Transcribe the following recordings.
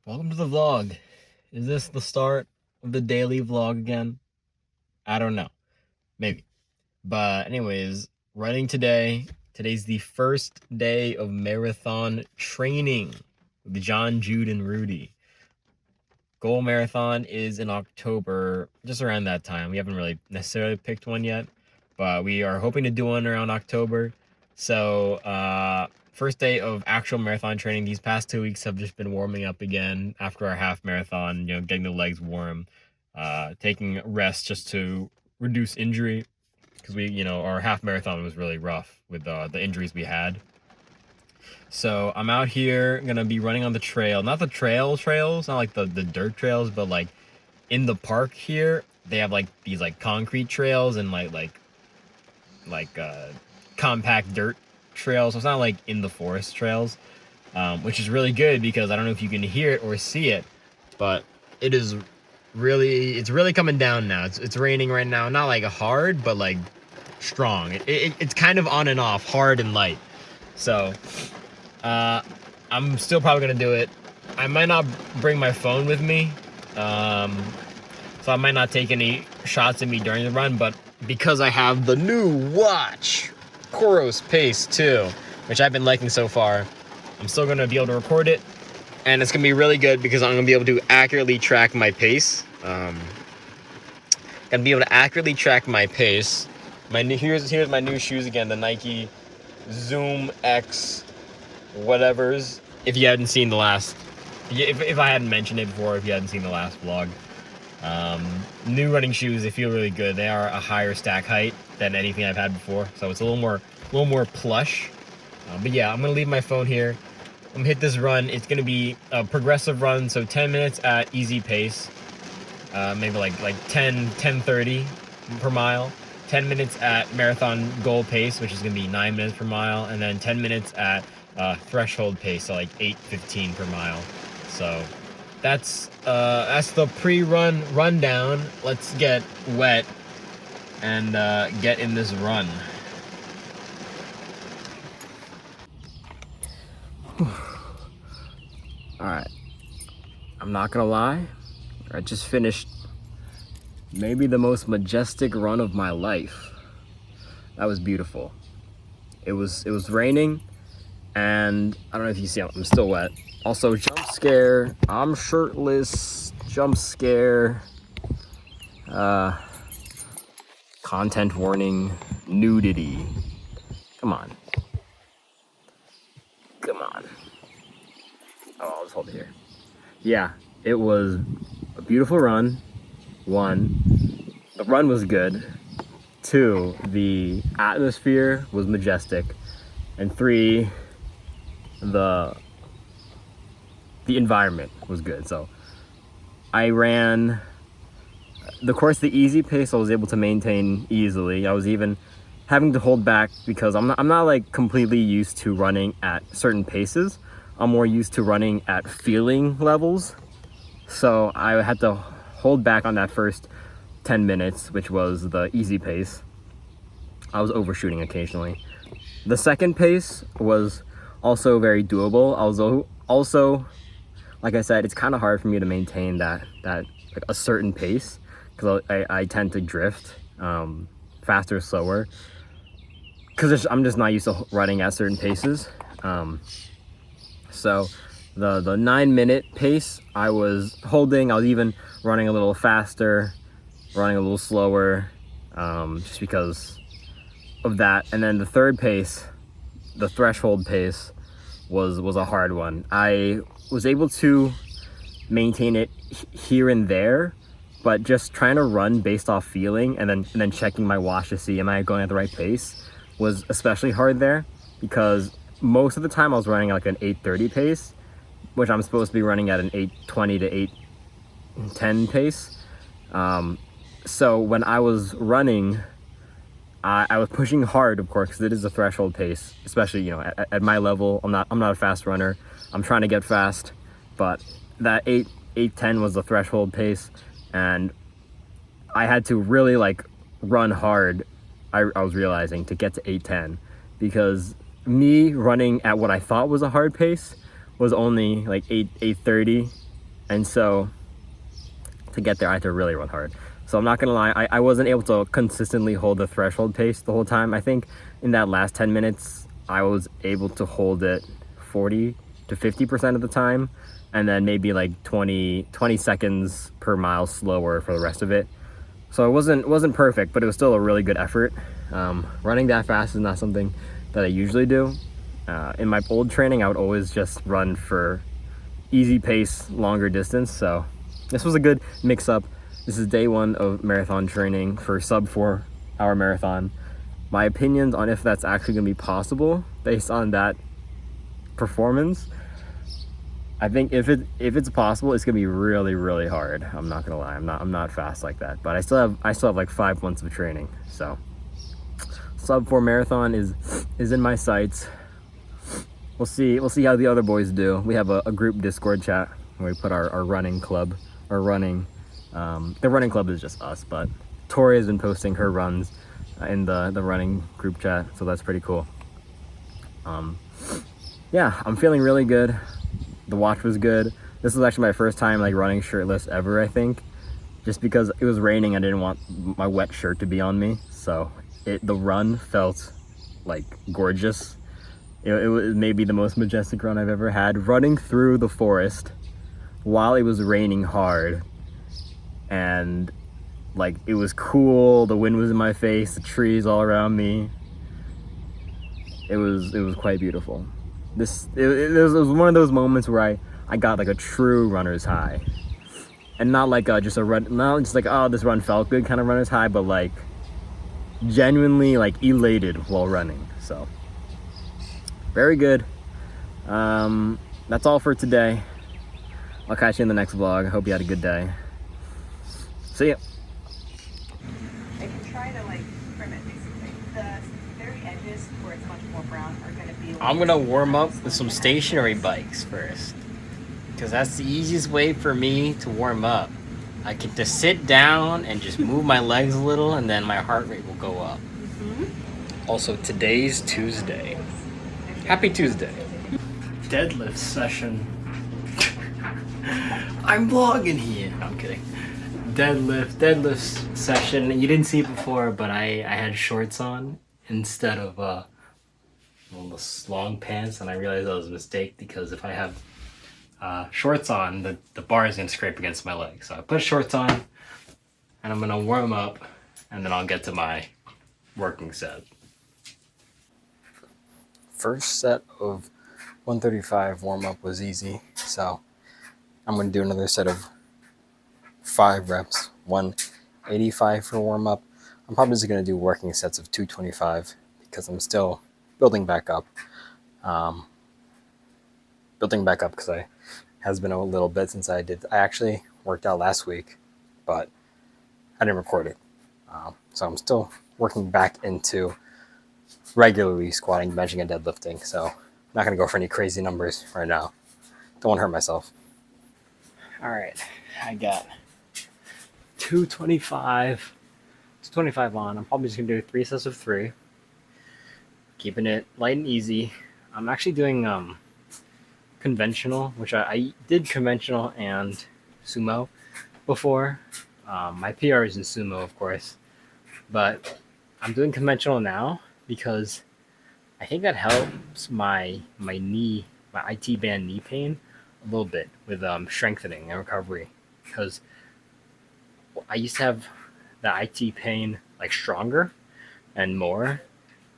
Welcome to the vlog. Is this the start of the daily vlog again? I don't know. Maybe. But anyways, running today. Today's the first day of marathon training with John, Jude, and Rudy. Goal marathon is in October, just around that time. We haven't really necessarily picked one yet, but we are hoping to do one around October. So, first day of actual marathon training. These past 2 weeks have just been warming up again after our half marathon, getting the legs warm, taking rest just to reduce injury because our half marathon was really rough with the injuries we had. So I'm out here gonna be running on the trail, not the trails, not like the dirt trails, but like in the park here, they have like these like concrete trails and like compact dirt trails. So it's not like in the forest trails, which is really good because I don't know if you can hear it or see it, but it's really coming down now. It's raining right now, not like hard, but like strong. It's kind of on and off, hard and light. So I'm still probably gonna do it. I might not bring my phone with me, so I might not take any shots of me during the run, but because I have the new watch, Coros Pace 2, which I've been liking so far, I'm still gonna be able to record it, and it's gonna be really good because I'm gonna be able to accurately track my pace. Gonna be able to accurately track my pace. Here's my new shoes again, the Nike Zoom X whatevers. If you hadn't seen the last, if I hadn't mentioned it before, if you hadn't seen the last vlog, new running shoes, they feel really good. They are a higher stack height than anything I've had before, so it's a little more plush. But yeah, I'm gonna leave my phone here. I'm gonna hit this run. It's gonna be a progressive run, so 10 minutes at easy pace, maybe like 10:30 per mile. 10 minutes at marathon goal pace, which is gonna be 9 minutes per mile, and then 10 minutes at threshold pace, so like 8:15 per mile. So that's the pre-run rundown. Let's get wet and get in this run. All right, I'm not gonna lie, I just finished maybe the most majestic run of my life. That was beautiful. It was raining, and I don't know if you see, I'm still wet. Also, jump scare, I'm shirtless, jump scare, content warning, nudity. Come on. Oh, I'll just hold it here. Yeah, it was a beautiful run. 1, the run was good. 2, the atmosphere was majestic. And 3, the environment was good. So I ran the easy pace. I was able to maintain easily. I was even having to hold back because I'm not like completely used to running at certain paces. I'm more used to running at feeling levels. So I had to hold back on that first 10 minutes, which was the easy pace. I was overshooting occasionally. The second pace was also very doable. I was also, like I said, it's kind of hard for me to maintain that like a certain pace because I tend to drift faster, slower, because I'm just not used to running at certain paces. So the 9-minute pace I was holding. I was even running a little faster, running a little slower, just because of that. And then the third pace, the threshold pace, was a hard one. I was able to maintain it here and there, but just trying to run based off feeling and then checking my watch to see am I going at the right pace was especially hard there, because most of the time I was running like an 8:30 pace, which I'm supposed to be running at an 8:20 to 8:10 pace. So when I was running, I was pushing hard, of course, because it is a threshold pace, especially at my level. I'm not a fast runner. I'm trying to get fast, but that 8:10 was the threshold pace, and I had to really like run hard. I was realizing, to get to 8:10, because me running at what I thought was a hard pace was only like 8:30 And so to get there, I had to really run hard. So I'm not gonna lie, I wasn't able to consistently hold the threshold pace the whole time. I think in that last 10 minutes, I was able to hold it 40 to 50% of the time, and then maybe like 20 seconds per mile slower for the rest of it. So it wasn't perfect, but it was still a really good effort. Running that fast is not something that I usually do. In my old training, I would always just run for easy pace, longer distance. So this was a good mix up. This is day 1 of marathon training for sub 4-hour marathon. My opinions on if that's actually gonna be possible based on that performance, I think if it's possible, it's gonna be really, really hard. I'm not gonna lie. I'm not fast like that, but I still have like 5 months of training. So sub 4 marathon is in my sights. We'll see how the other boys do. We have a group Discord chat where we put our running club, the running club is just us, but Tori has been posting her runs in the running group chat, so that's pretty cool. Yeah, I'm feeling really good. The watch was good. This was actually my first time like running shirtless ever, I think, just because it was raining. I didn't want my wet shirt to be on me, so the run felt like gorgeous. It was maybe the most majestic run I've ever had, running through the forest while it was raining hard, and like it was cool. The wind was in my face, the trees all around me. It was quite beautiful. It was one of those moments where I got like a true runner's high, and not like just a run, not just like, oh, this run felt good kind of runner's high, but like genuinely like elated while running. So very good. That's all for today. I'll catch you in the next vlog. I hope you had a good day. See ya. I can try to like trim it basically. The very edges where it's much more brown are going to be like, I'm gonna warm up with some stationary bikes first, because that's the easiest way for me to warm up. I can just sit down and just move my legs a little, and then my heart rate will go up. Also, today's Tuesday. Happy Tuesday. Deadlift session. I'm vlogging here. No, I'm kidding. Deadlift session. You didn't see it before, but I had shorts on instead of long pants, and I realized that was a mistake, because if I have shorts on, the bar is gonna scrape against my leg. So I put shorts on, and I'm gonna warm up, and then I'll get to my working set. First set of 135 warm up was easy, so I'm gonna do another set of 5 reps, 185 for warm up. I'm probably just gonna do working sets of 225 because I'm still building back up. Because I has been a little bit since I actually worked out last week, but I didn't record it. So I'm still working back into regularly squatting, benching, and deadlifting. So I'm not gonna go for any crazy numbers right now. Don't want to hurt myself. All right, I got 225 on. I'm probably just gonna do 3 sets of 3, keeping it light and easy. I'm actually doing conventional, which I did conventional and sumo before. My PR is in sumo, of course, but I'm doing conventional now because I think that helps my knee, my IT band knee pain a little bit with strengthening and recovery, because I used to have the IT pain like stronger and more.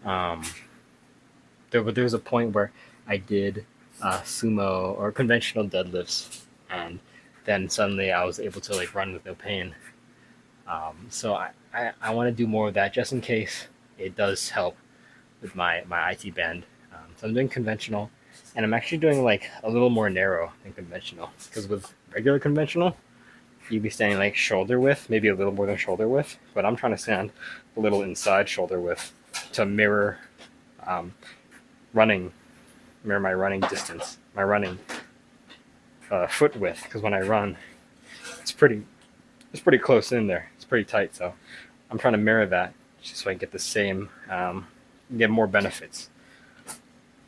There was a point where I did sumo or conventional deadlifts, and then suddenly I was able to like run with no pain. So I want to do more of that just in case it does help with my IT band. So I'm doing conventional, and I'm actually doing like a little more narrow than conventional, because with regular conventional, you'd be standing like shoulder width, maybe a little more than shoulder width, but I'm trying to stand a little inside shoulder width to mirror my running distance, my running foot width, because when I run, it's pretty close in there. It's pretty tight, so I'm trying to mirror that just so I can get the same, get more benefits,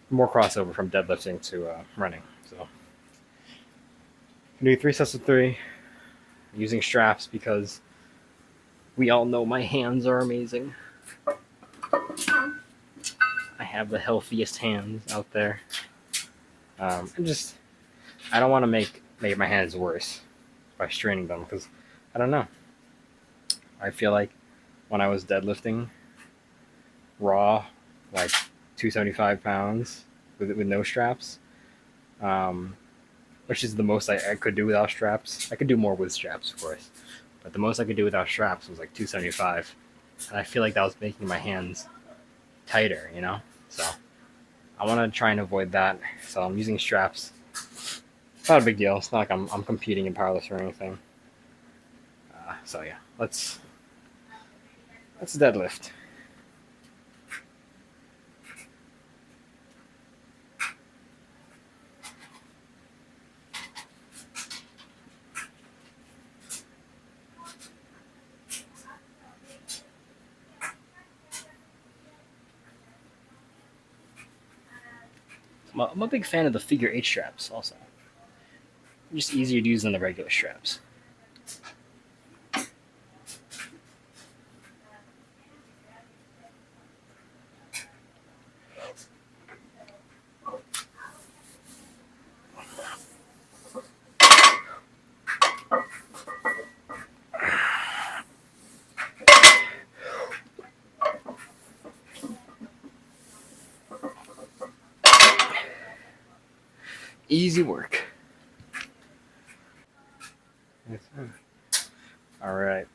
more crossover from deadlifting to running. So do 3 sets of 3 using straps because we all know my hands are amazing. I have the healthiest hands out there. I don't want to make my hands worse by straining them because I don't know. I feel like when I was deadlifting raw, like 275 pounds with no straps, um, which is the most I could do without straps. I could do more with straps, of course, but the most I could do without straps was like 275, and I feel like that was making my hands tighter, you know. So I want to try and avoid that. So I'm using straps. It's not a big deal. It's not like I'm competing in powerlifting or anything. So yeah, let's deadlift. I'm a big fan of the figure 8 straps also. They're just easier to use than the regular straps. Easy work. All right.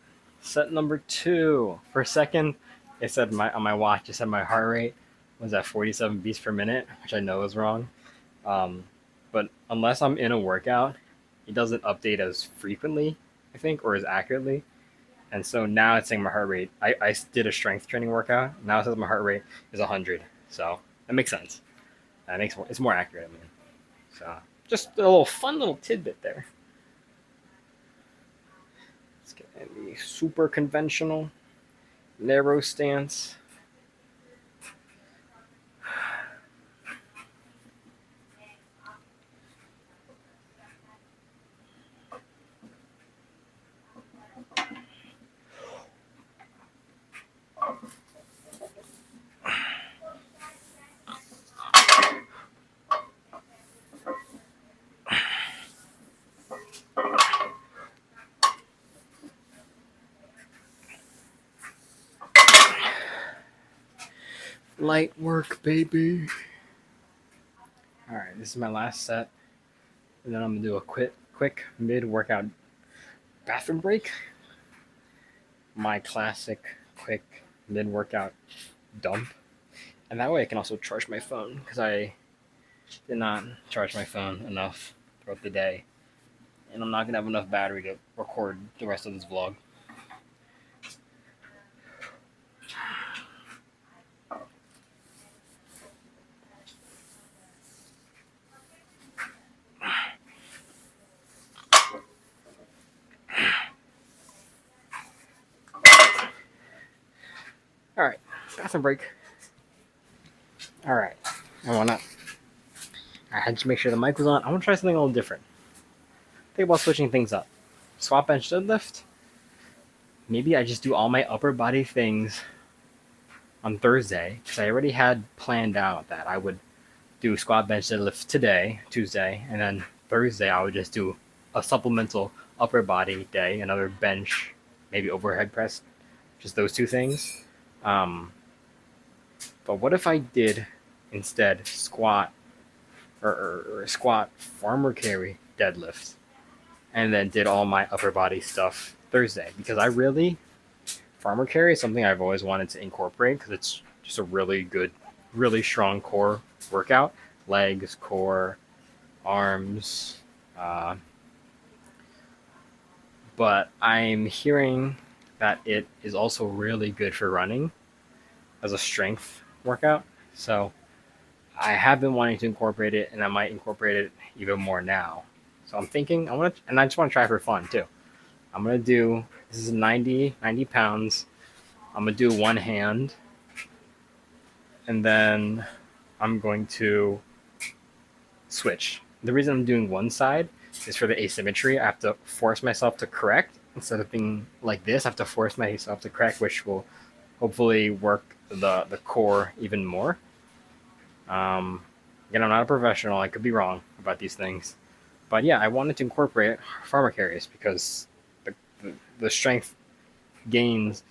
Set number 2. For a second, it said on my watch, it said my heart rate was at 47 beats per minute, which I know is wrong. Um, but unless I'm in a workout, it doesn't update as frequently, I think, or as accurately. And so now it's saying my heart rate. I did a strength training workout. Now it says my heart rate is 100. So that makes sense. It's more accurate. I mean, so just a little fun little tidbit there. Let's get in the super conventional narrow stance. Light work, baby. All right, this is my last set, and then I'm gonna do a quick mid-workout bathroom break. My classic quick mid-workout dump, and that way I can also charge my phone because I did not charge my phone enough throughout the day, and I'm not gonna have enough battery to record the rest of this vlog. All right, bathroom break. All right, I had to make sure the mic was on. I want to try something a little different. Think about switching things up. Squat, bench, deadlift. Maybe I just do all my upper body things on Thursday because I already had planned out that I would do squat, bench, deadlift today, Tuesday, and then Thursday I would just do a supplemental upper body day, another bench, maybe overhead press, just those two things. But what if I did instead squat or squat farmer carry deadlift and then did all my upper body stuff Thursday? Because I really, farmer carry is something I've always wanted to incorporate because it's just a really good, really strong core workout. Legs, core, arms. But I'm hearing that it is also really good for running as a strength workout. So I have been wanting to incorporate it, and I might incorporate it even more now. So I'm thinking and I just want to try for fun too. I'm gonna do, this is 90 pounds. I'm gonna do one hand, and then I'm going to switch. The reason I'm doing one side is for the asymmetry. I have to force myself to correct instead of being like this. I have to force myself to correct, which will hopefully work the core even more. Again, I'm not a professional. I could be wrong about these things, but yeah, I wanted to incorporate farmer carries because the strength gains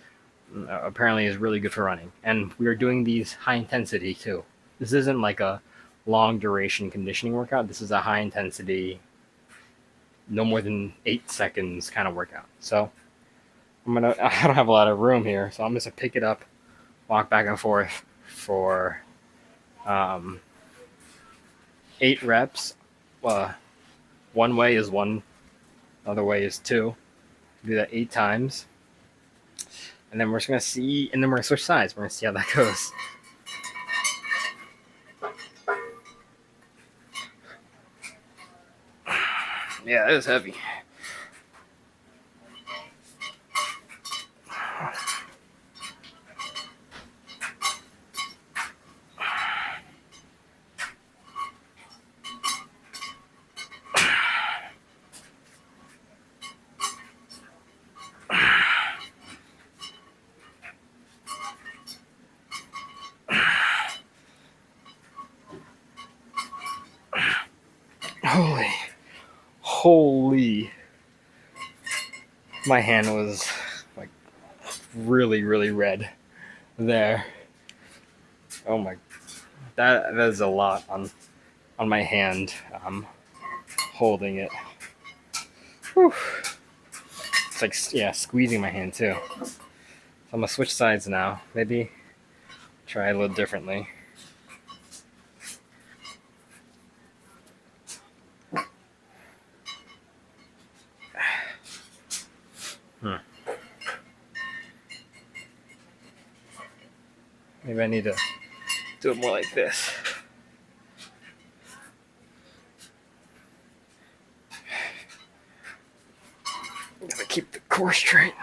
apparently is really good for running, and we are doing these high intensity too. This isn't like a long duration conditioning workout. This is a high intensity, no more than 8 seconds kind of workout. So I don't have a lot of room here, so I'm just gonna pick it up, walk back and forth for um, 8 reps. One way is one, other way is two. Do that 8 times, and then we're just gonna see, and then we're gonna switch sides. We're gonna see how that goes. Yeah, it is heavy. Holy. My hand was like really, really red there. Oh my, that is a lot on my hand. I'm holding it. Whew. It's like, yeah, squeezing my hand too. So I'm gonna switch sides now. Maybe try a little differently. Maybe I need to do it more like this. Gotta keep the core straight.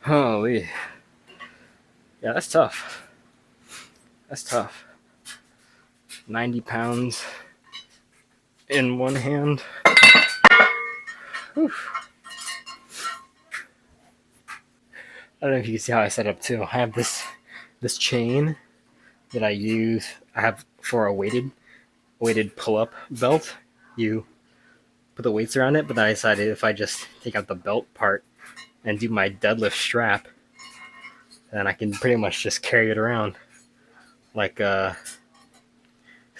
Holy. Yeah, that's tough. That's tough. 90 pounds in one hand. Whew. I don't know if you can see how I set up too. I have this chain that I use. I have for a weighted pull-up belt. You put the weights around it, but then I decided if I just take out the belt part and do my deadlift strap, then I can pretty much just carry it around, like because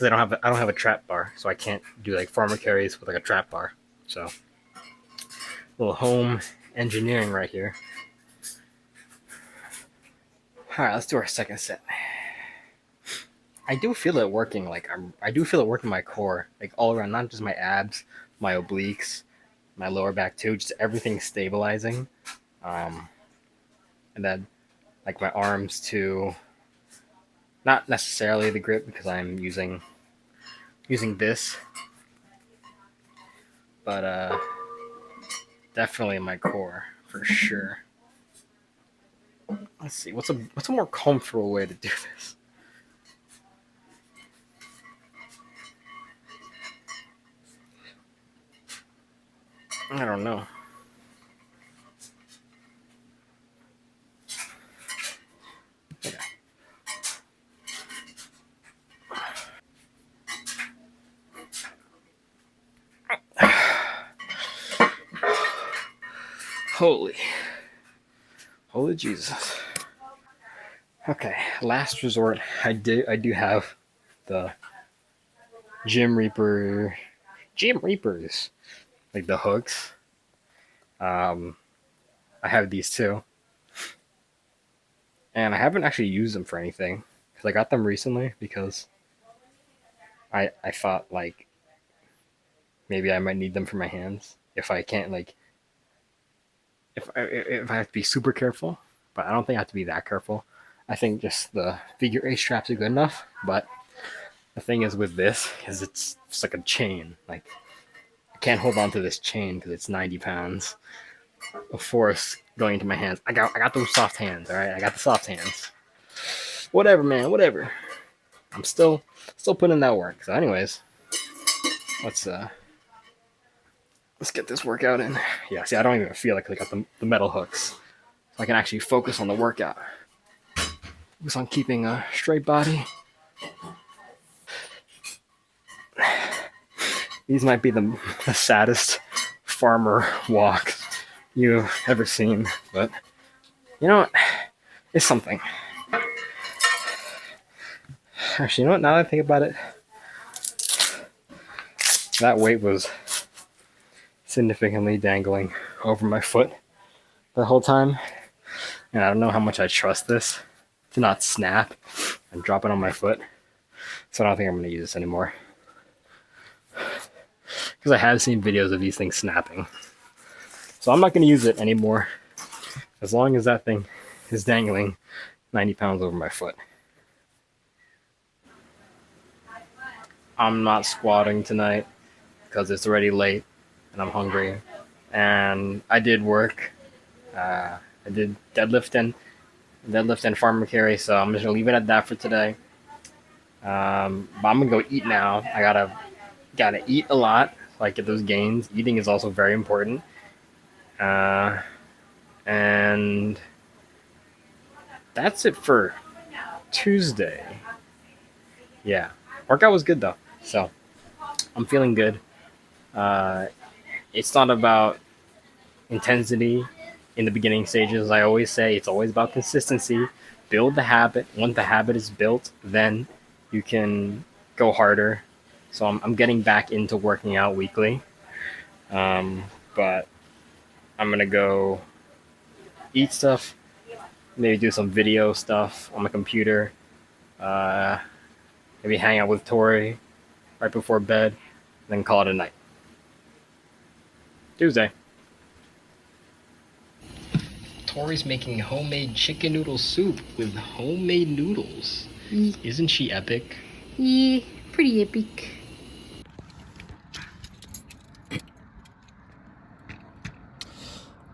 I don't have a trap bar, so I can't do like farmer carries with like a trap bar. So, a little home engineering right here. All right, let's do our second set. I do feel it working. I do feel it working my core, like all around, not just my abs, my obliques, my lower back too. Just everything stabilizing, and then like my arms too. Not necessarily the grip because I'm using this, but definitely my core for sure. Let's see what's a more comfortable way to do this. I don't know. Okay. Holy Jesus. Okay, last resort. I do have the Gym Reapers, like the hooks. I have these too, and I haven't actually used them for anything because I got them recently because I thought like maybe I might need them for my hands if I can't like if I have to be super careful. but I don't think I have to be that careful. I think just the figure 8 straps are good enough. But the thing is with this is it's like a chain. Like I can't hold on to this chain because it's 90 pounds of force going into my hands. I got those soft hands. All right, I got the soft hands. Whatever, man. Whatever. I'm still putting in that work. So, anyways, let's get this workout in. Yeah. See, I don't even feel like I got the metal hooks, so I can actually focus on the workout. Focus on keeping a straight body. These might be the saddest farmer walks you've ever seen, but you know what? It's something. Actually, you know what? Now that I think about it, that weight was significantly dangling over my foot the whole time, and I don't know how much I trust this to not snap and drop it on my foot, so I don't think I'm going to use this anymore. Because I have seen videos of these things snapping. So I'm not going to use it anymore as long as that thing is dangling 90 pounds over my foot. I'm not squatting tonight because it's already late and I'm hungry. And I did work. I did deadlift and farmer carry, so I'm just going to leave it at that for today. But I'm going to go eat now. I gotta eat a lot so I get those gains. Eating is also very important. And that's it for Tuesday. Yeah. Workout was good though. So I'm feeling good. It's not about intensity in the beginning stages. I always say it's always about consistency. Build the habit. Once the habit is built, then you can go harder. So I'm getting back into working out weekly. But I'm going to go eat stuff, maybe do some video stuff on my computer, maybe hang out with Tori right before bed, then call it a night. Tuesday. Tori's making homemade chicken noodle soup with homemade noodles. Isn't she epic? Yeah, pretty epic.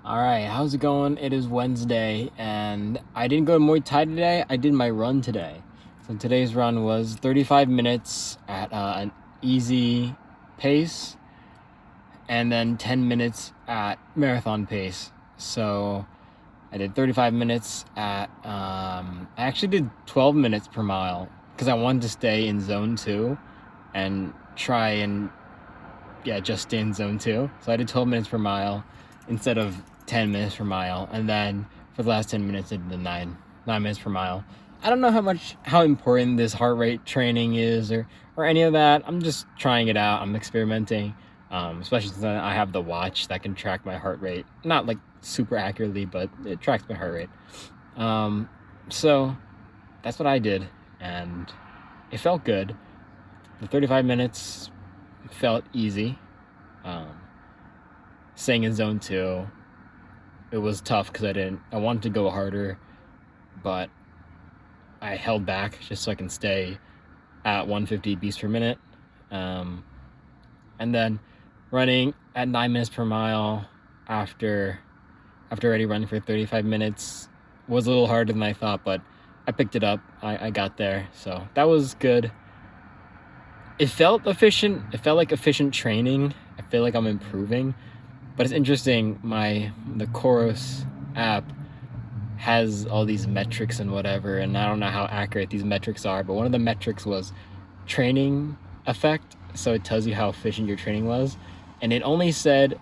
Alright, how's it going? It is Wednesday, and I didn't go to Muay Thai today, I did my run today. So today's run was 35 minutes at an easy pace, and then 10 minutes at marathon pace. So I did 35 minutes at, I actually did 12 minutes per mile, because I wanted to stay in zone 2, and try and, just stay in zone 2. So I did 12 minutes per mile, instead of 10 minutes per mile, and then for the last 10 minutes I did the 9 minutes per mile. I don't know how important this heart rate training is or any of that. I'm just trying it out. I'm experimenting, especially since I have the watch that can track my heart rate. Not like super accurately, but it tracks my heart rate. So that's what I did, and it felt good. The 35 minutes felt easy. Staying in zone 2, it was tough because I wanted to go harder, but I held back just so I can stay at 150 beats per minute. And then running at 9 minutes per mile after already running for 35 minutes was a little harder than I thought, but I picked it up. I got there, so that was good. It felt efficient. It felt like efficient training. I feel like I'm improving. But it's interesting, the Chorus app has all these metrics and whatever, and I don't know how accurate these metrics are, but one of the metrics was training effect, so it tells you how efficient your training was, and it only said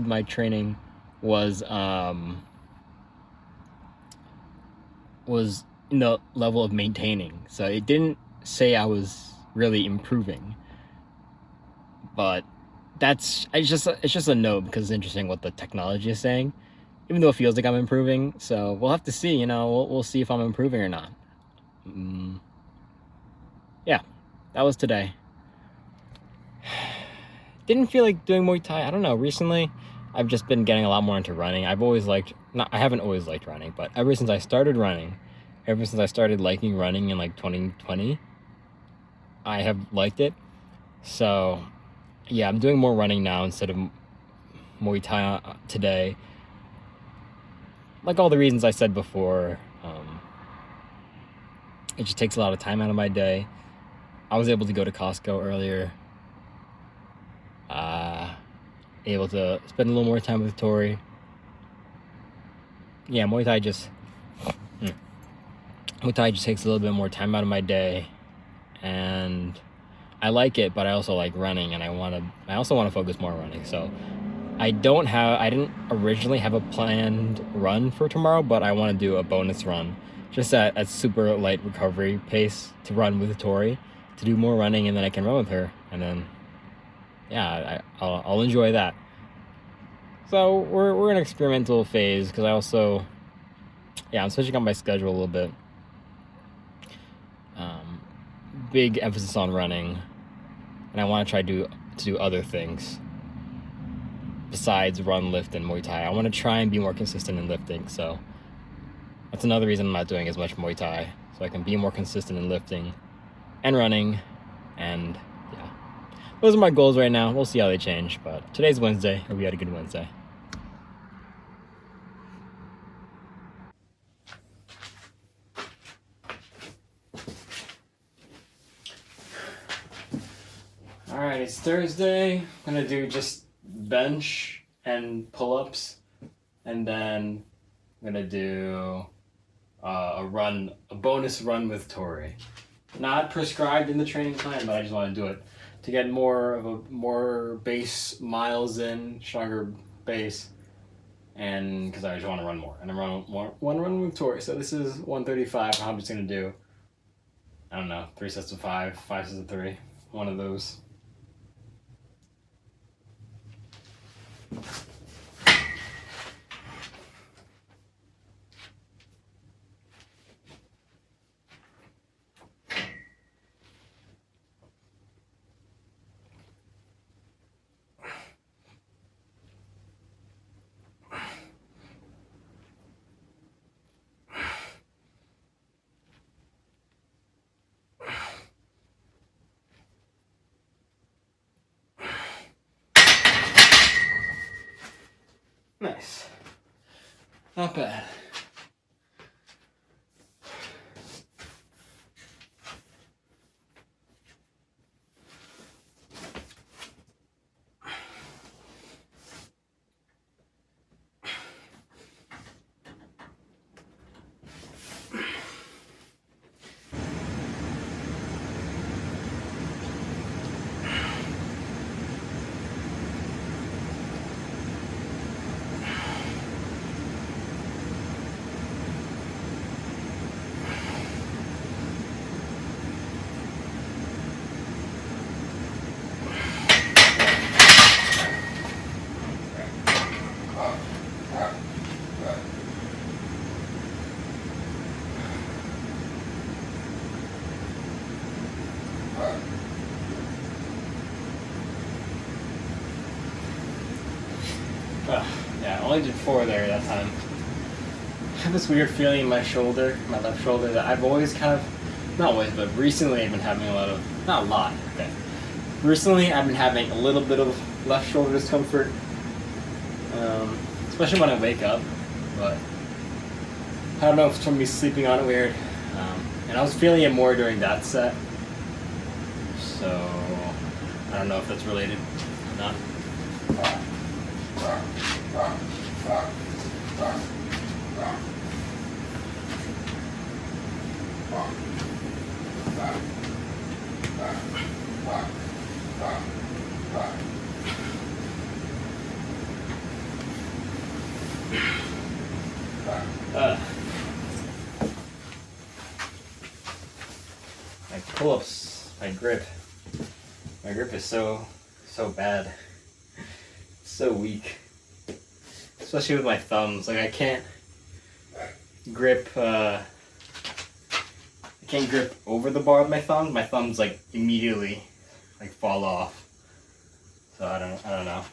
my training was in the level of maintaining, so it didn't say I was really improving, but it's just a note because it's interesting what the technology is saying, even though it feels like I'm improving. So we'll have to see, we'll see if I'm improving or not. Yeah, that was today. Didn't feel like doing Muay Thai. I don't know, recently I've just been getting a lot more into running. I've always liked I haven't always liked running, but ever since I started running, ever since I started liking running in like 2020, I have liked it. So yeah, I'm doing more running now instead of Muay Thai today. Like all the reasons I said before, it just takes a lot of time out of my day. I was able to go to Costco earlier. Able to spend a little more time with Tori. Yeah, Muay Thai just takes a little bit more time out of my day, and I like it, but I also like running, and I also want to focus more on running. So I didn't originally have a planned run for tomorrow, but I want to do a bonus run, just at super light recovery pace to run with Tori, to do more running, and then I can run with her, and then yeah, I'll enjoy that. So we're in an experimental phase because I'm switching up my schedule a little bit. Big emphasis on running, and I want to try to do other things besides run, lift, and Muay Thai. I want to try and be more consistent in lifting, so that's another reason I'm not doing as much Muay Thai, so I can be more consistent in lifting and running, and yeah. Those are my goals right now. We'll see how they change, but today's Wednesday. Hope you had a good Wednesday. Alright, it's Thursday. I'm gonna do just bench and pull-ups, and then I'm gonna do a bonus run with Tori. Not prescribed in the training plan, but I just want to do it to get more base miles in, stronger base, and because I just want to run more, and I'm one run with Tori. So this is 135. I'm just gonna do, I don't know, 3 sets of 5, 5 sets of 3, one of those. Nice. Not bad. Yeah, I only did 4 there that time. I have this weird feeling in my shoulder, my left shoulder, that I've always kind of, not always, but recently I've been having not a lot, okay. Recently I've been having a little bit of left shoulder discomfort, especially when I wake up, but I don't know if it's from me sleeping on it weird. And I was feeling it more during that set, so I don't know if that's related or not. My pull-ups, my grip is so bad, so weak, especially with my thumbs. Like I can't grip over the bar with my thumbs. My thumbs like immediately like fall off. So I don't know.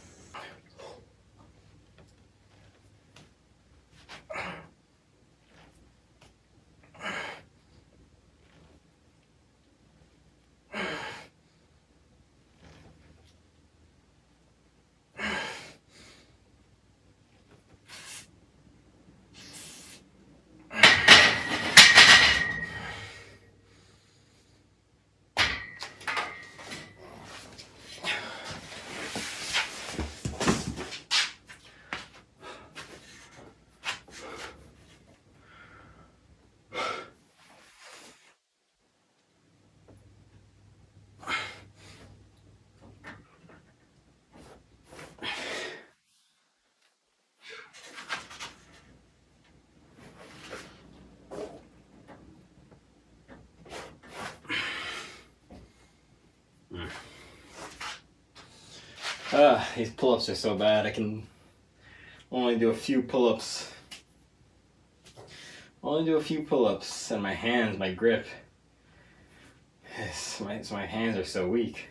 These pull-ups are so bad. I can only do a few pull-ups. Only do a few pull-ups, and my hands, my grip, my hands are so weak.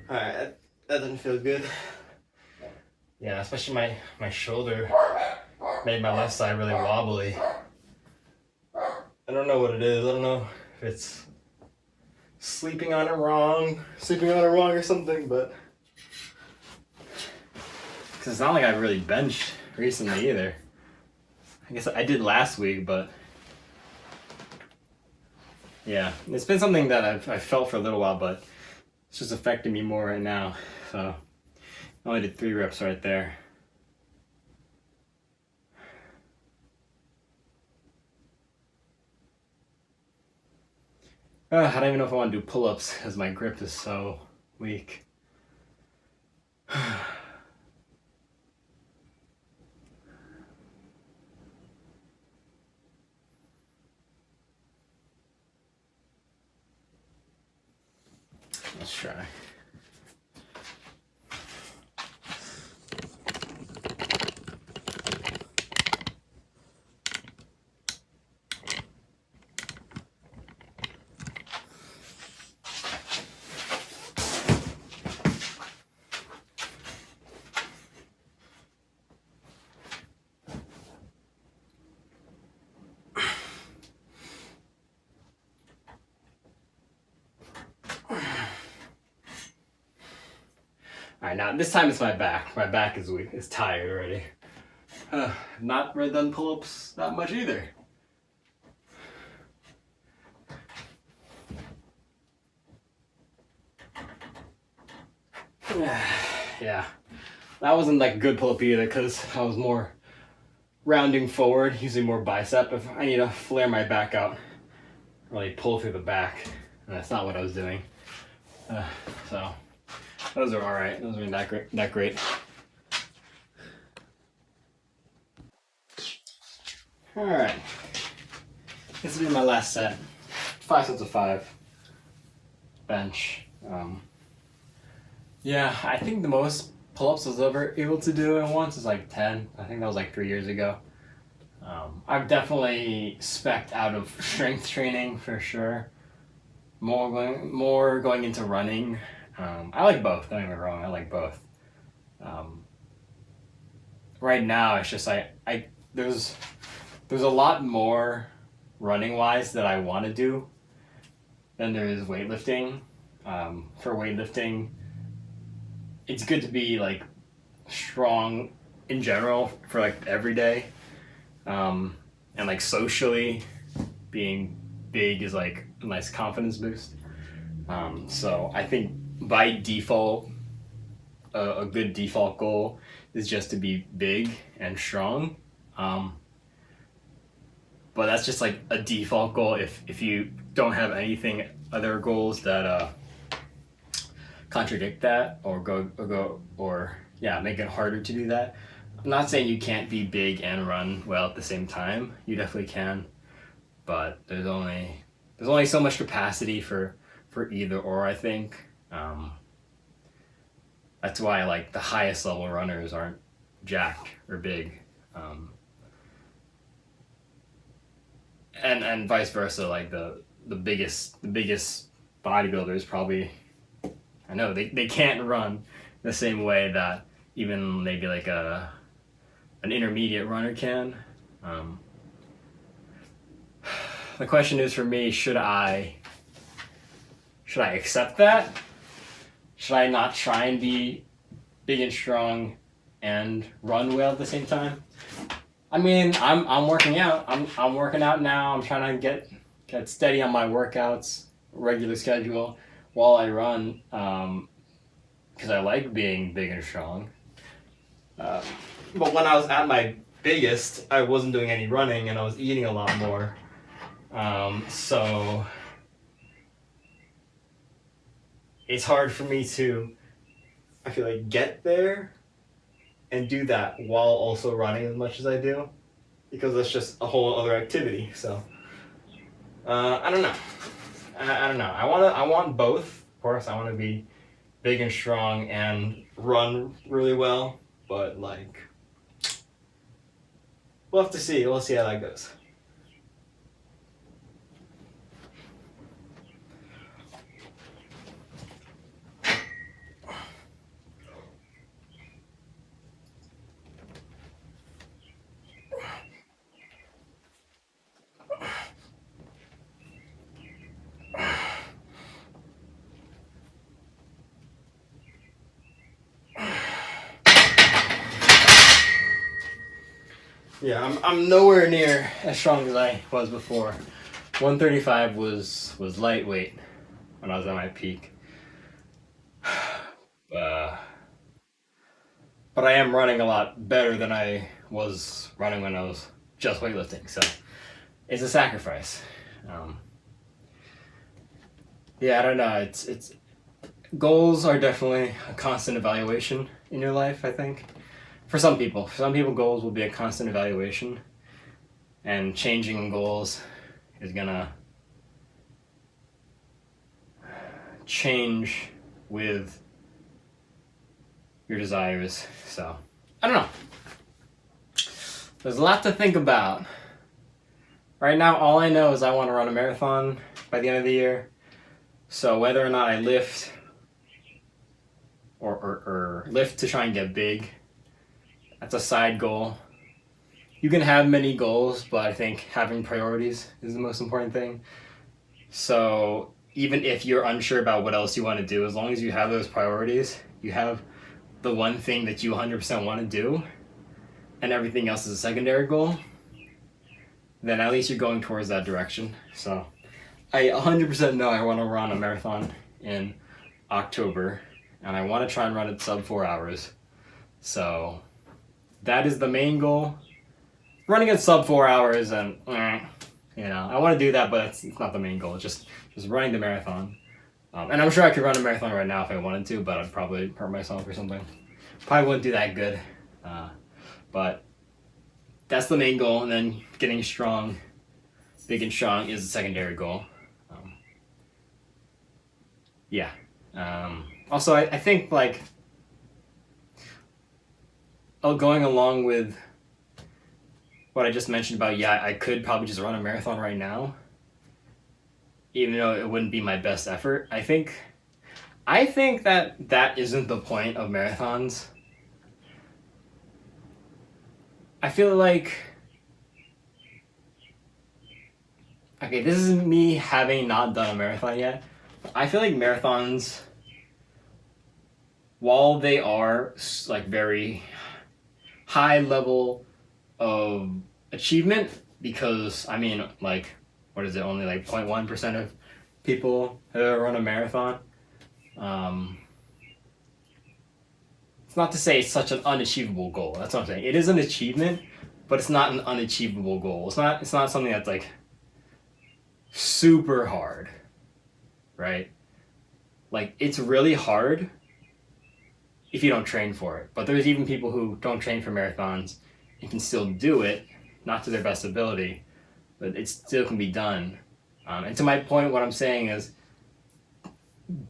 Alright, that doesn't feel good. Yeah, especially my shoulder made my left side really wobbly. I don't know what it is. I don't know if it's sleeping on it wrong or something, but because it's not like I've really benched recently either. I guess I did last week, but yeah, it's been something that I've felt for a little while, but it's just affecting me more right now. So I only did 3 reps right there. I don't even know if I want to do pull-ups because my grip is so weak. Let's try. All right, now this time it's my back. My back is weak. It's tired already. Not really done pull-ups that much either. Yeah, that wasn't like a good pull-up either because I was more rounding forward, using more bicep. If I need to flare my back out, really pull through the back, and that's not what I was doing. So those are all right. Those aren't that great. All right, this will be my last set. 5 sets of 5 bench. Yeah, I think the most pull-ups I was ever able to do at once is like 10. I think that was like 3 years ago. I've definitely specced out of strength training for sure. More going into running. I like both. Don't get me wrong. I like both. Right now, it's just there's a lot more running wise that I want to do than there is weightlifting. For weightlifting, it's good to be like strong in general for like every day, and like socially being big is like a nice confidence boost. So I think by default, a good default goal is just to be big and strong. But that's just like a default goal if you don't have anything other goals that contradict that or make it harder to do that. I'm not saying you can't be big and run well at the same time. You definitely can, but there's only so much capacity for either or, I think. That's why like the highest level runners aren't jacked or big. And vice versa, like the biggest bodybuilders probably, I know they can't run the same way that even maybe like an intermediate runner can. The question is for me, should I accept that, should I not try and be big and strong and run well at the same time? I mean, I'm working out. I'm working out now. I'm trying to get steady on my workouts, regular schedule while I run, because I like being big and strong. But when I was at my biggest, I wasn't doing any running and I was eating a lot more. So it's hard for me to, I feel like, get there and do that while also running as much as I do, because that's just a whole other activity. So I don't know. I don't know. I want both. Of course, I want to be big and strong and run really well, but like, we'll have to see. We'll see how that goes. Yeah, I'm nowhere near as strong as I was before. 135 was lightweight when I was at my peak. But I am running a lot better than I was running when I was just weightlifting. So it's a sacrifice. Yeah, I don't know. It's goals are definitely a constant evaluation in your life, I think. For some people, goals will be a constant evaluation, and changing goals is gonna change with your desires. So I don't know. There's a lot to think about. Right now, all I know is I want to run a marathon by the end of the year. So whether or not I lift or lift to try and get big, that's a side goal. You can have many goals, but I think having priorities is the most important thing. So even if you're unsure about what else you want to do, as long as you have those priorities, you have the one thing that you 100% want to do, and everything else is a secondary goal, then at least you're going towards that direction. So I 100% know I want to run a marathon in October, and I want to try and run it sub 4 hours. So that is the main goal. Running at sub 4 hours, and I want to do that, but it's not the main goal. It's just running the marathon. And I'm sure I could run a marathon right now if I wanted to, but I'd probably hurt myself or something. Probably wouldn't do that good. But that's the main goal, and then getting strong, big and strong, is the secondary goal. Yeah. Also, I think, like, going along with what I just mentioned about, I could probably just run a marathon right now, even though it wouldn't be my best effort. I think that isn't the point of marathons. I feel like, okay, this is me having not done a marathon yet. I feel like marathons, while they are like very high level of achievement, because I mean, like, what is it, only like 0.1% of people have ever run a marathon. It's not to say it's such an unachievable goal. That's what I'm saying. It is an achievement, but it's not an unachievable goal. It's not something that's like super hard, right? Like, it's really hard if you don't train for it. But there's even people who don't train for marathons and can still do it, not to their best ability, but it still can be done. And to my point, what I'm saying is,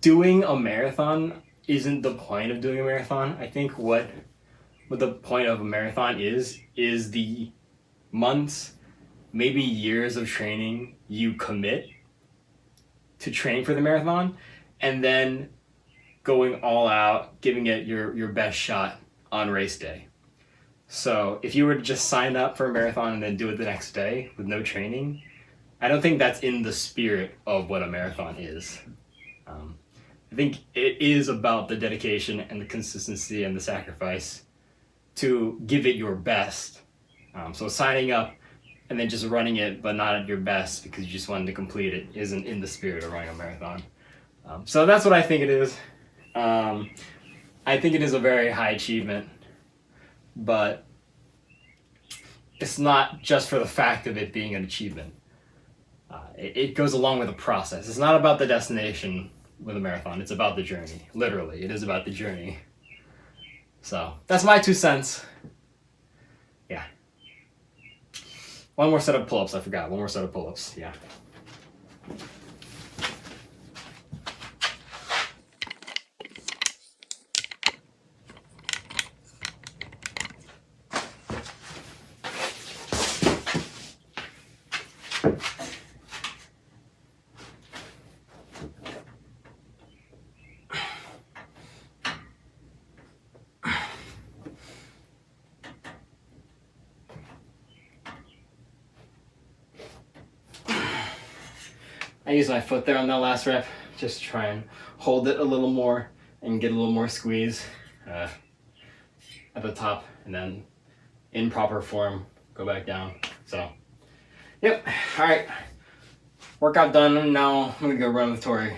doing a marathon isn't the point of doing a marathon. I think what the point of a marathon is the months, maybe years of training you commit to train for the marathon, and then going all out, giving it your best shot on race day. So if you were to just sign up for a marathon and then do it the next day with no training, I don't think that's in the spirit of what a marathon is. I think it is about the dedication and the consistency and the sacrifice to give it your best. So signing up and then just running it but not at your best because you just wanted to complete it isn't in the spirit of running a marathon. So that's what I think it is. I think it is a very high achievement, but it's not just for the fact of it being an achievement. It goes along with the process. It's not about the destination with a marathon. It's about the journey. Literally, it is about the journey. So that's my 2 cents. Yeah. One more set of pull-ups. I forgot. One more set of pull-ups. Yeah. I use my foot there on that last rep, just to try and hold it a little more and get a little more squeeze at the top, and then in proper form, go back down. So, yep, all right, workout done, and now I'm gonna go run with Tori.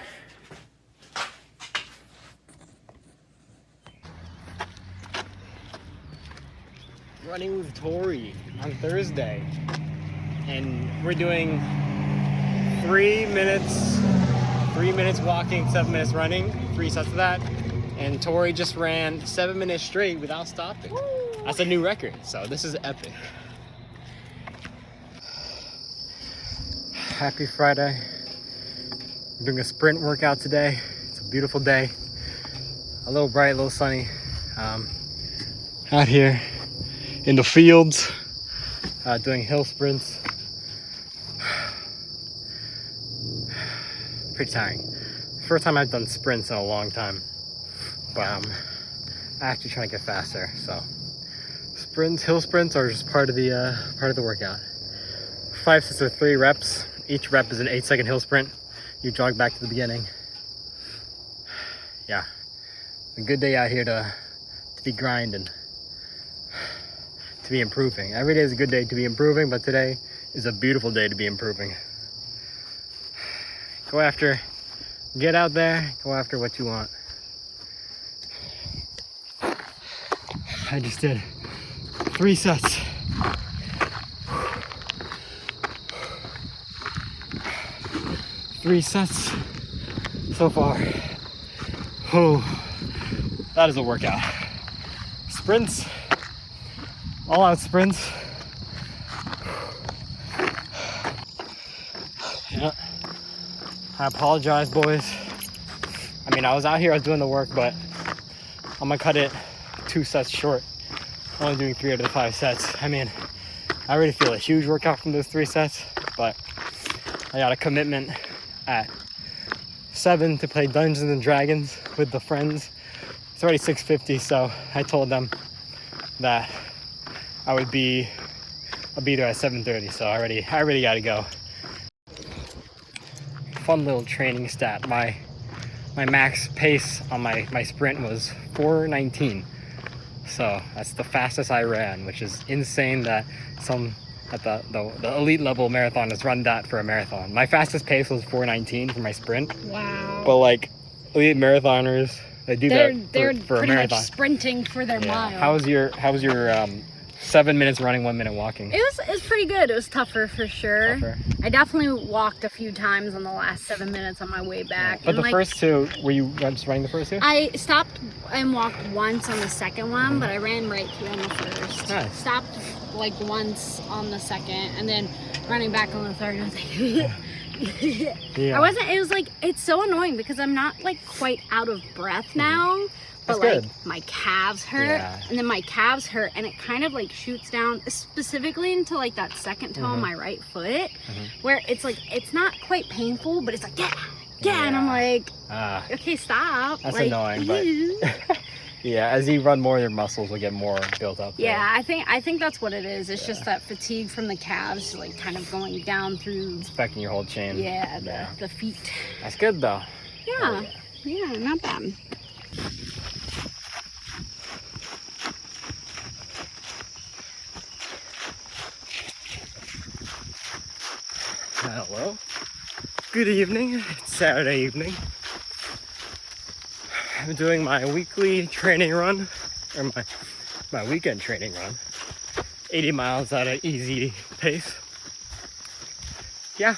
Running with Tori on Thursday, and we're doing 3 minutes walking, 7 minutes running, 3 sets of that. And Tori just ran 7 minutes straight without stopping. Woo! That's a new record, so this is epic. Happy Friday. We're doing a sprint workout today. It's a beautiful day. A little bright, a little sunny. Out here in the fields, doing hill sprints. Pretty tiring. First time I've done sprints in a long time, but I'm actually trying to get faster. So sprints, hill sprints are just part of the workout. 5 sets of 3 reps. Each rep is an 8-second hill sprint. You jog back to the beginning. Yeah, it's a good day out here to be grinding, to be improving. Every day is a good day to be improving, but today is a beautiful day to be improving. Get out there, go after what you want. I just did 3 sets. 3 sets so far. Oh, that is a workout. Sprints, all out sprints. Yeah. I apologize, boys. I mean, I was out here, I was doing the work, but I'm gonna cut it 2 sets short. Only doing 3 out of the 5 sets. I mean, I already feel a huge workout from those 3 sets, but I got a commitment at 7 to play Dungeons and Dragons with the friends. It's already 6:50, so I told them that I'll be there at 7:30, so I already gotta go. Fun little training stat. My max pace on my sprint was 4:19. So that's the fastest I ran, which is insane that some at the elite level marathoners run that for a marathon. My fastest pace was 4:19 for my sprint. Wow. But like elite marathoners, they do They're that for a pretty marathon. much sprinting for their mile. How was your 7 minutes running, 1 minute walking? It was pretty good. It was tougher for sure. Tougher. I definitely walked a few times on the last 7 minutes on my way back. But and the first 2, were you just running the first 2? I stopped and walked once on the second one, but I ran right through on the first. Nice. Stopped like once on the second, and then running back on the third. I was like, Yeah. it was like, it's so annoying because I'm not like quite out of breath now. But That's like good. my calves hurt, Yeah. and then my calves hurt, and it kind of like shoots down specifically into like that second toe on my right foot, where it's like it's not quite painful, but it's like yeah, and I'm like, okay, stop. That's like, annoying, but yeah, as you run more, your muscles will get more built up. yeah, I think that's what it is. It's just that fatigue from the calves, like kind of going down through. It's affecting your whole chain. Yeah, the feet. That's good though. Yeah. Yeah, not bad. Hello. Good evening. It's Saturday evening. I'm doing my weekly training run, or my weekend training run. 80 miles at an easy pace. Yeah.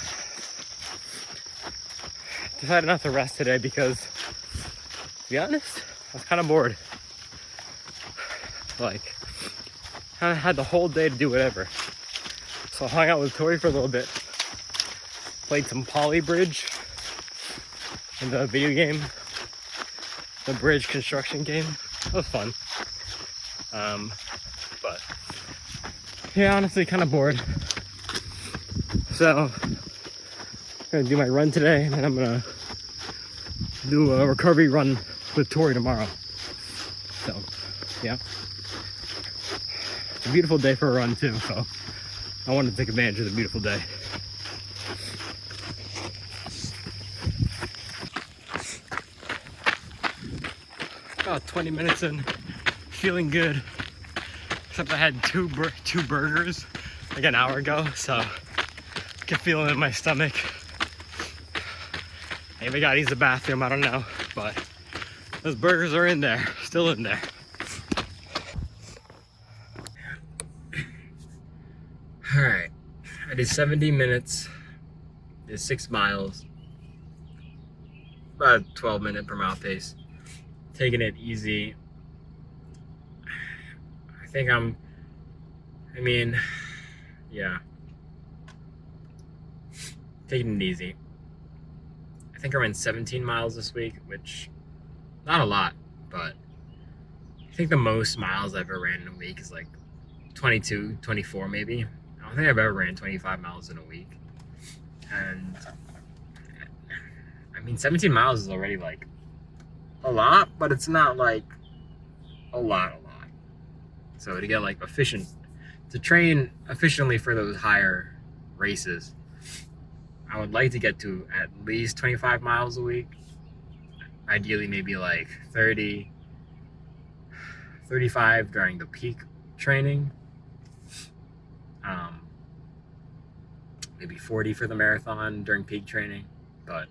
Decided not to rest today because, to be honest, I was kind of bored. Like, I had the whole day to do whatever. So I hung out with Tori for a little bit. Played some Poly Bridge in the video game, the bridge construction game. It was fun. But yeah, honestly, kind of bored. So I'm gonna do my run today, and then I'm gonna do a recovery run with Tori tomorrow. So yeah, it's a beautiful day for a run too. So I wanted to take advantage of the beautiful day. About 20 minutes in, feeling good. Except I had two burgers like an hour ago, so I can feel it in my stomach. Maybe I gotta use the bathroom, I don't know, but those burgers are in there, still in there. All right, I did 70 minutes, did 6 miles, about 12-minute per mile pace. Taking it easy. I think yeah. Taking it easy. I think I ran 17 miles this week, which, not a lot, but I think the most miles I've ever ran in a week is like 22, 24 maybe. I don't think I've ever ran 25 miles in a week. And, 17 miles is already like a lot, but it's not like a lot. So to get like to train efficiently for those higher races, I would like to get to at least 25 miles a week. Ideally maybe like 30, 35 during the peak training. Maybe 40 for the marathon during peak training, but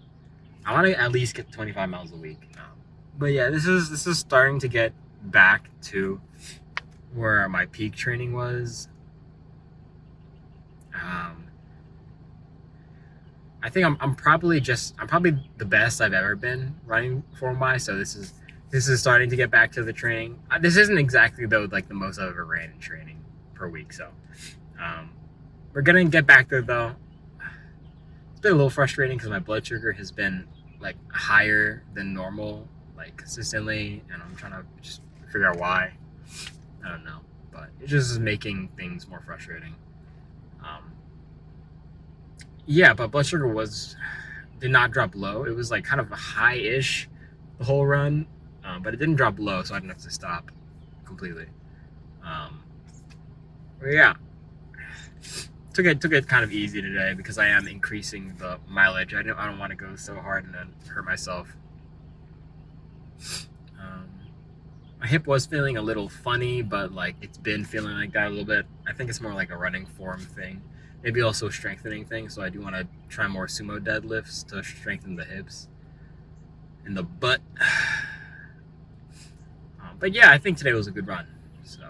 I want to at least get 25 miles a week. But yeah, this is starting to get back to where my peak training was. I think I'm probably the best I've ever been running form-wise. So this is starting to get back to the training. This isn't exactly though like the most I've ever ran in training per week. So we're gonna get back there though. It's been a little frustrating because my blood sugar has been like higher than normal, like consistently, and I'm trying to just figure out why. I don't know, but it just is making things more frustrating. Yeah, but blood sugar did not drop low. It was like kind of a high-ish the whole run, but it didn't drop low, so I didn't have to stop completely. But yeah, took it kind of easy today because I am increasing the mileage. I don't want to go so hard and then hurt myself. My hip was feeling a little funny, but like it's been feeling like that a little bit. I think it's more like a running form thing, maybe also a strengthening thing. So I do want to try more sumo deadlifts to strengthen the hips and the butt. But yeah, I think today was a good run. So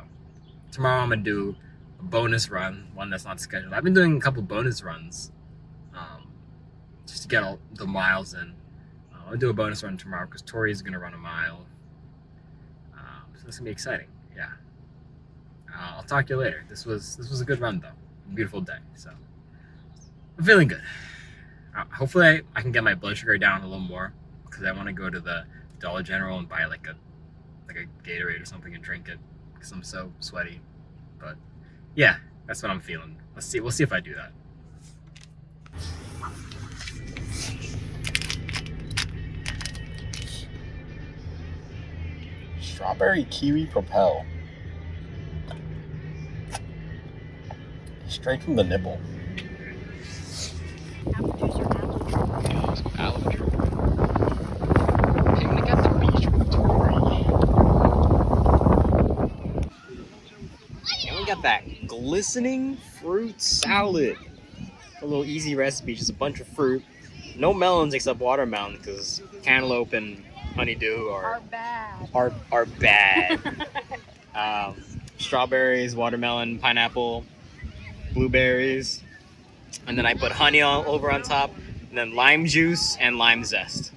tomorrow I'm gonna do a bonus run, one that's not scheduled. I've been doing a couple bonus runs just to get all the miles in. I'll do a bonus run tomorrow because Tori is gonna run a mile. So it's gonna be exciting. Yeah. I'll talk to you later. This was a good run though. A beautiful day. So I'm feeling good. Hopefully I can get my blood sugar down a little more because I want to go to the Dollar General and buy like a Gatorade or something and drink it because I'm so sweaty. But yeah, that's what I'm feeling. We'll see if I do that. Strawberry kiwi propel. Straight from the nipple. Apple juice or apple juice? Apple juice. that glistening fruit salad. A little easy recipe, just a bunch of fruit. No melons except watermelon because cantaloupe and honeydew Are bad. are bad. Strawberries, watermelon, pineapple, blueberries, and then I put honey all over on top, and then lime juice and lime zest.